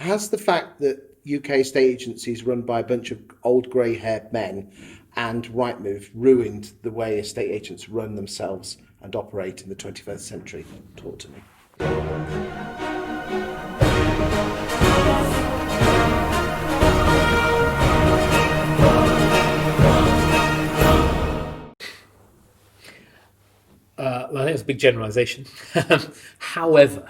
Has the fact that UK estate agencies run by a bunch of old grey-haired men and Rightmove ruined the way estate agents run themselves and operate in the 21st century? Talk to me. Well, I think it's a big generalisation. However,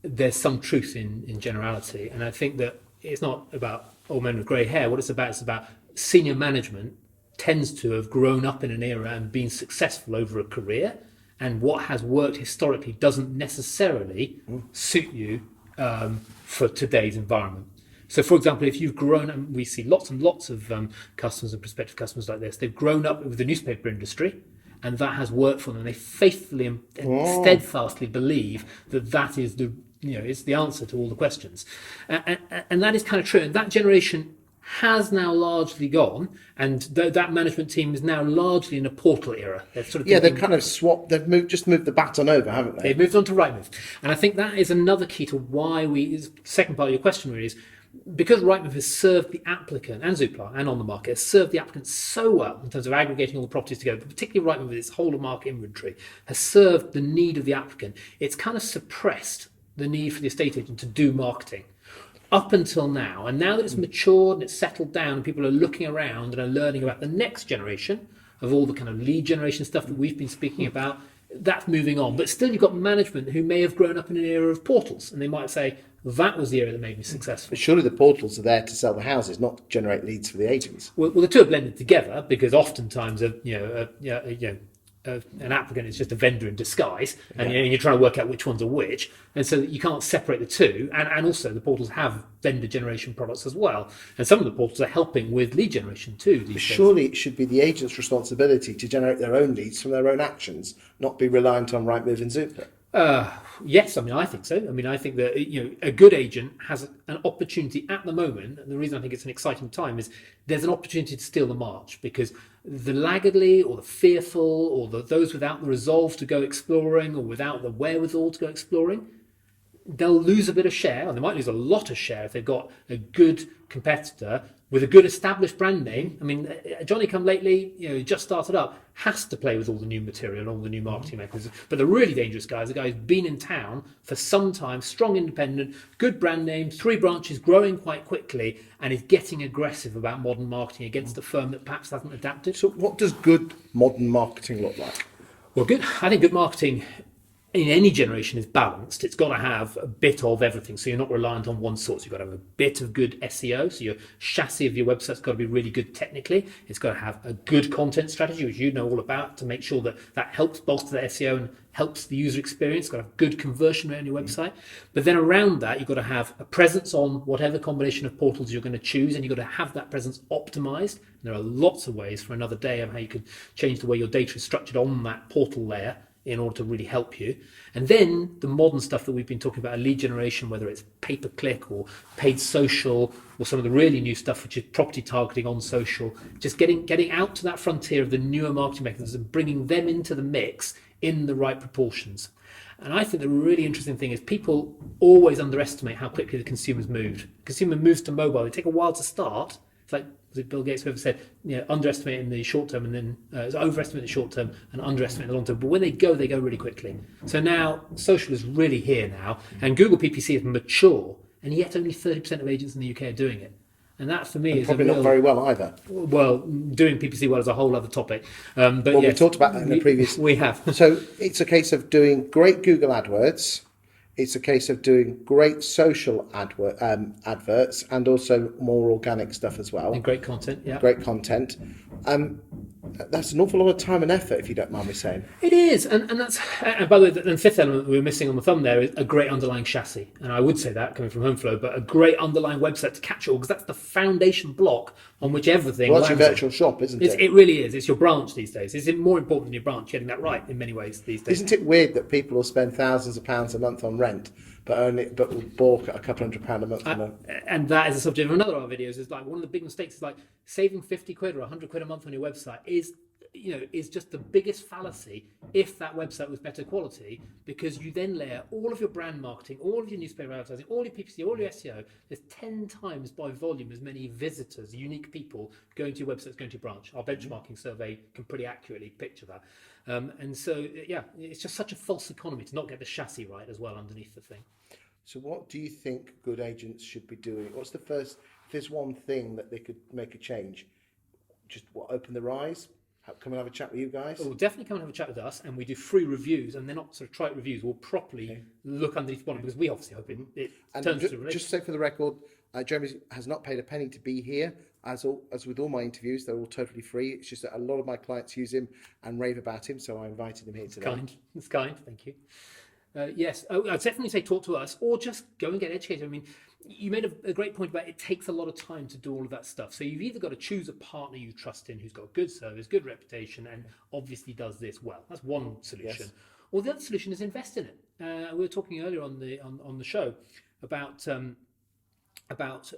there's some truth in generality, and I think that it's not about old men with grey hair. What it's about senior management tends to have grown up in an era and been successful over a career, and what has worked historically doesn't necessarily suit you for today's environment. So, for example, if you've grown up, we see lots and lots of customers and prospective customers like this, they've grown up with the newspaper industry, and that has worked for them. They faithfully and steadfastly believe that that is it's the answer to all the questions, and that is kind of true. And that generation has now largely gone, and that management team is now largely in a portal era. They're sort of they've kind of swapped. They've moved the baton over, haven't they? They've moved on to Rightmove, and I think that is another key to why second part of your question really is, because Rightmove has served the applicant, and Zoopla, and On the Market, has served the applicant so well in terms of aggregating all the properties together, but particularly Rightmove with its whole of market inventory, has served the need of the applicant. It's kind of suppressed the need for the estate agent to do marketing up until now. And now that it's matured and it's settled down and people are looking around and are learning about the next generation of all the kind of lead generation stuff that we've been speaking about, that's moving on. But still, you've got management who may have grown up in an era of portals, and they might say, that was the era that made me successful. But surely the portals are there to sell the houses, not to generate leads for the agents. Well, the two are blended together, because oftentimes an applicant is just a vendor in disguise, and you're trying to work out which ones are which, and so you can't separate the two. And also the portals have vendor generation products as well, and some of the portals are helping with lead generation too these days. Surely it should be the agent's responsibility to generate their own leads from their own actions, not be reliant on Rightmove and Zoopla. Yes, I mean, I think so. I mean, I think that a good agent has an opportunity at the moment, and the reason I think it's an exciting time is there's an opportunity to steal the march, because the laggardly or the fearful or those without the resolve to go exploring or without the wherewithal to go exploring, they'll lose a bit of share, and they might lose a lot of share if they've got a good competitor with a good established brand name. I mean, Johnny Come Lately, just started up, has to play with all the new material, all the new marketing mechanisms. But the really dangerous guy is a guy who's been in town for some time, strong independent, good brand name, 3 branches, growing quite quickly, and is getting aggressive about modern marketing against a firm that perhaps hasn't adapted. So what does good modern marketing look like? Well, I think good marketing in any generation is balanced. It's got to have a bit of everything, so you're not reliant on one source. You've got to have a bit of good SEO, so your chassis of your website's got to be really good technically. It's got to have a good content strategy, which you know all about, to make sure that helps bolster the SEO and helps the user experience. It's got to have good conversion rate on your website. But then around that, you've got to have a presence on whatever combination of portals you're going to choose, and you've got to have that presence optimized. And there are lots of ways for another day of how you can change the way your data is structured on that portal layer in order to really help you. And then the modern stuff that we've been talking about, lead generation, whether it's pay-per-click or paid social, or some of the really new stuff, which is property targeting on social, just getting out to that frontier of the newer marketing mechanisms and bringing them into the mix in the right proportions. And I think the really interesting thing is people always underestimate how quickly the consumer's moved. Consumer moves to mobile. They take a while to start. It's like, was it Bill Gates who ever said, underestimate in the short term, and then overestimate in the short term and underestimate in the long term. But when they go really quickly. So now social is really here now, and Google PPC is mature, and yet only 30% of agents in the UK are doing it. And that for me is probably not very well either. Well, doing PPC well is a whole other topic. But we talked about that in the previous. We have. So it's a case of doing great Google AdWords. It's a case of doing great social adverts, and also more organic stuff as well. And great content, yeah. Great content. That's an awful lot of time and effort, if you don't mind me saying. It is, and that's. And by the way, the fifth element we were missing on the thumb there is a great underlying chassis, and I would say that coming from Homeflow, but a great underlying website to catch it all, because that's the foundation block on which everything. Well, that's your virtual shop, isn't it? It really is. It's your branch these days. It's more important than your branch, getting that right in many ways these days. Isn't it weird that people will spend thousands of pounds a month on rent, but will balk at a couple £100 a month? And that is the subject of another of our videos. Is like one of the big mistakes is like saving 50 quid or 100 quid a month on your website is is just the biggest fallacy if that website was better quality, because you then layer all of your brand marketing, all of your newspaper advertising, all your PPC, all your SEO. There's 10 times by volume as many visitors, unique people going to your website, going to your branch. Our benchmarking survey can pretty accurately picture that. And so, it's just such a false economy to not get the chassis right as well underneath the thing. So what do you think good agents should be doing? What's the first, if there's one thing that they could make a change, just open their eyes, come and have a chat with you guys? We'll definitely come and have a chat with us, and we do free reviews, and they're not sort of trite reviews. We'll properly look underneath the bonnet, because we obviously hope it turns to a relationship. Just say for the record, Jeremy has not paid a penny to be here. As with all my interviews, they're all totally free. It's just that a lot of my clients use him and rave about him, so I invited him here today. It's kind, thank you. Yes, I'd definitely say talk to us, or just go and get educated. I mean, you made a great point about it takes a lot of time to do all of that stuff. So you've either got to choose a partner you trust in, who's got good service, good reputation, and obviously does this well. That's one solution. Yes. Or the other solution is invest in it. We were talking earlier on the show about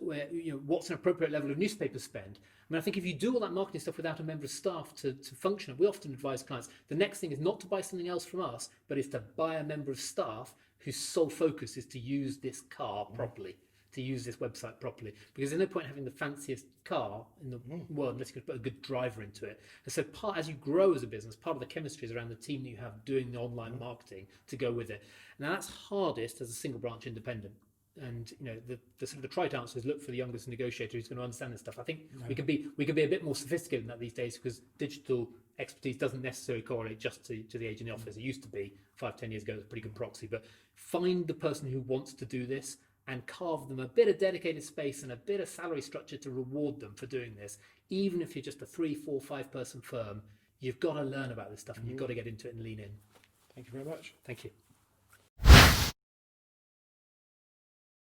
where, what's an appropriate level of newspaper spend. I mean, I think if you do all that marketing stuff without a member of staff to function, we often advise clients, the next thing is not to buy something else from us, but is to buy a member of staff whose sole focus is to use this car properly, to use this website properly. Because there's no point having the fanciest car in the world unless you can put a good driver into it. And so as you grow as a business, part of the chemistry is around the team that you have doing the online marketing to go with it. Now that's hardest as a single branch independent. And the sort of the trite answer is look for the youngest negotiator who's going to understand this stuff. I think we can be a bit more sophisticated than that these days, because digital expertise doesn't necessarily correlate just to the age in the office. It used to be 5-10 years ago, it was a pretty good proxy. But find the person who wants to do this and carve them a bit of dedicated space and a bit of salary structure to reward them for doing this. Even if you're just a 3, 4, 5 person firm, you've got to learn about this stuff and you've got to get into it and lean in. Thank you very much. Thank you.